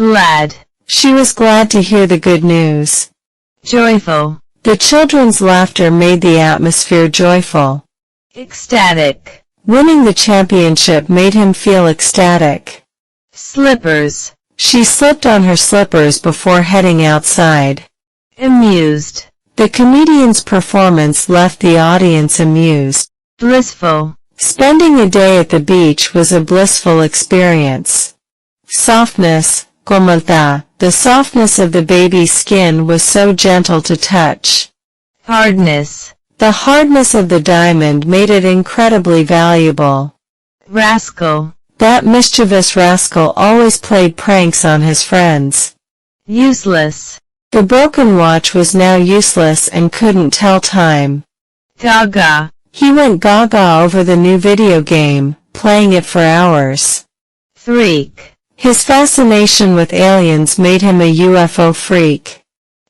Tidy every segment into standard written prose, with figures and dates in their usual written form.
Glad. She was glad to hear the good news. Joyful. The children's laughter made the atmosphere joyful. Ecstatic. Winning the championship made him feel ecstatic. Slippers. She slipped on her slippers before heading outside. Amused. The comedian's performance left the audience amused. Blissful. Spending a day at the beach was a blissful experience. Softness, komalta. The softness of the baby's skin was so gentle to touch. Hardness. The hardness of the diamond made it incredibly valuable. Rascal. That mischievous rascal always played pranks on his friends. Useless. The broken watch was now useless and couldn't tell time. Gaga. He went gaga over the new video game, playing it for hours. Freak. His fascination with aliens made him a UFO freak.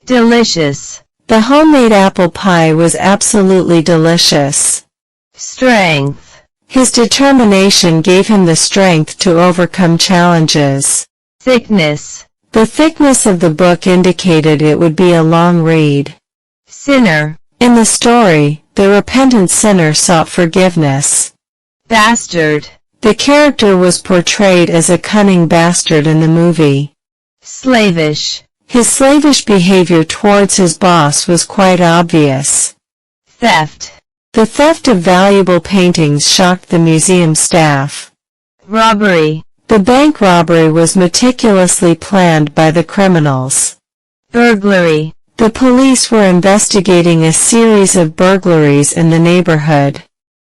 Delicious. The homemade apple pie was absolutely delicious. Strength. His determination gave him the strength to overcome challenges. Thickness. The thickness of the book indicated it would be a long read. Sinner. In the story, the repentant sinner sought forgiveness. Bastard. The character was portrayed as a cunning bastard in the movie. Slavish. His slavish behavior towards his boss was quite obvious. Theft. The theft of valuable paintings shocked the museum staff. Robbery. The bank robbery was meticulously planned by the criminals. Burglary. The police were investigating a series of burglaries in the neighborhood.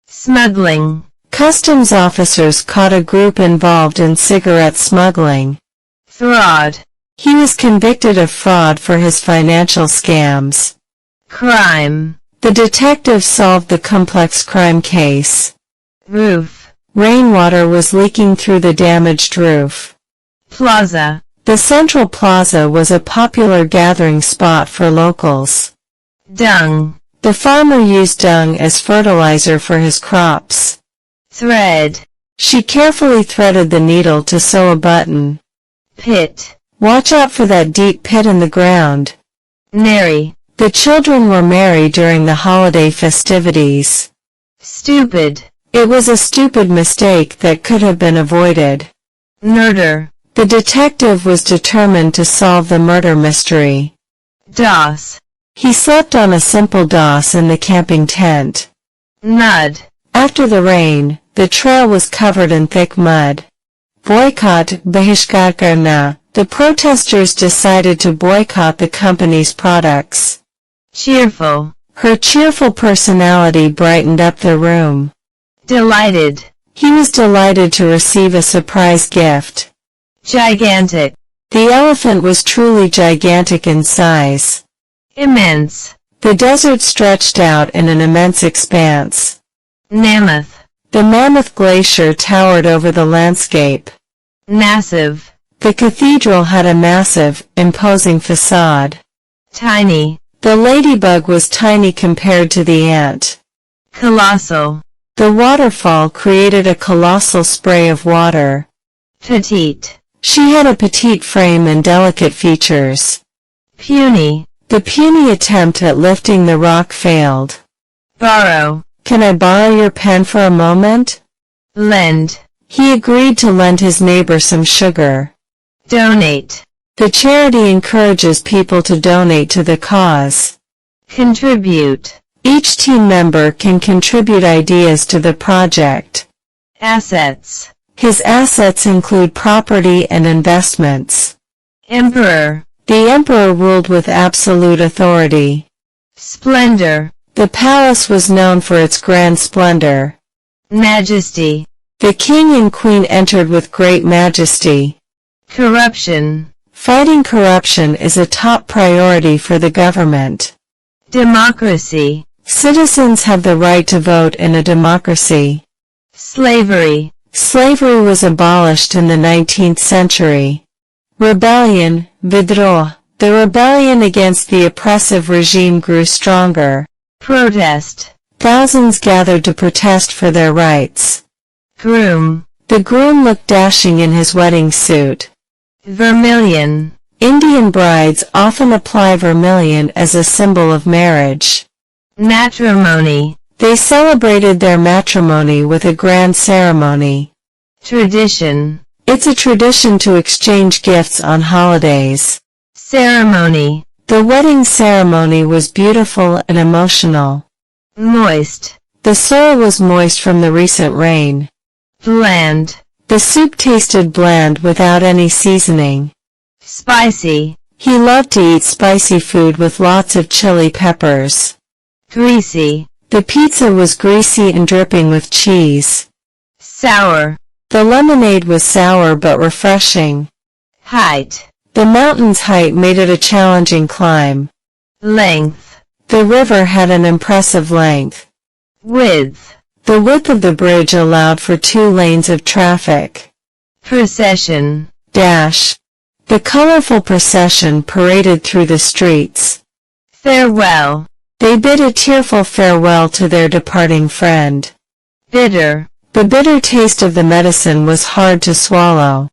Smuggling. Customs officers caught a group involved in cigarette smuggling. Fraud. He was convicted of fraud for his financial scams. Crime. The detective solved the complex crime case. Roof. Rainwater was leaking through the damaged roof. Plaza. The Central Plaza was a popular gathering spot for locals. Dung. The farmer used dung as fertilizer for his crops. Thread. She carefully threaded the needle to sew a button. Pit. Watch out for that deep pit in the ground. Merry. The children were merry during the holiday festivities. Stupid. It was a stupid mistake that could have been avoided. Murder. The detective was determined to solve the murder mystery. DOS. He slept on a simple DOS in the camping tent. Mud. After the rain, the trail was covered in thick mud. Boycott, bahishkar karna. The protesters decided to boycott the company's products. Cheerful. Her cheerful personality brightened up the room. Delighted. He was delighted to receive a surprise gift. Gigantic. The elephant was truly gigantic in size. Immense. The desert stretched out in an immense expanse. Mammoth. The Mammoth Glacier towered over the landscape. Massive. The cathedral had a massive, imposing facade. Tiny. The ladybug was tiny compared to the ant. Colossal. The waterfall created a colossal spray of water. Petite. She had a petite frame and delicate features. Puny. The puny attempt at lifting the rock failed. Borrow. Can I borrow your pen for a moment? Lend. He agreed to lend his neighbor some sugar. Donate. The charity encourages people to donate to the cause. Contribute. Each team member can contribute ideas to the project. Assets. His assets include property and investments. Emperor. The emperor ruled with absolute authority. Splendor. The palace was known for its grand splendor. Majesty. The king and queen entered with great majesty. Corruption. Fighting corruption is a top priority for the government. Democracy. Citizens have the right to vote in a democracy. Slavery. Slavery was abolished in the 19th century. Rebellion, vidroh. The rebellion against the oppressive regime grew stronger. Protest. Thousands gathered to protest for their rights. Groom. The groom looked dashing in his wedding suit. Vermilion. Indian brides often apply vermilion as a symbol of marriage. Matrimony. They celebrated their matrimony with a grand ceremony. Tradition. It's a tradition to exchange gifts on holidays. Ceremony. The wedding ceremony was beautiful and emotional. Moist. The soil was moist from the recent rain. Bland. The soup tasted bland without any seasoning. Spicy. He loved to eat spicy food with lots of chili peppers. Greasy. The pizza was greasy and dripping with cheese. Sour. The lemonade was sour but refreshing. Height. The mountain's height made it a challenging climb. Length. The river had an impressive length. Width. The width of the bridge allowed for 2 lanes of traffic. Procession. Dash. The colorful procession paraded through the streets. Farewell. They bid a tearful farewell to their departing friend. Bitter. The bitter taste of the medicine was hard to swallow.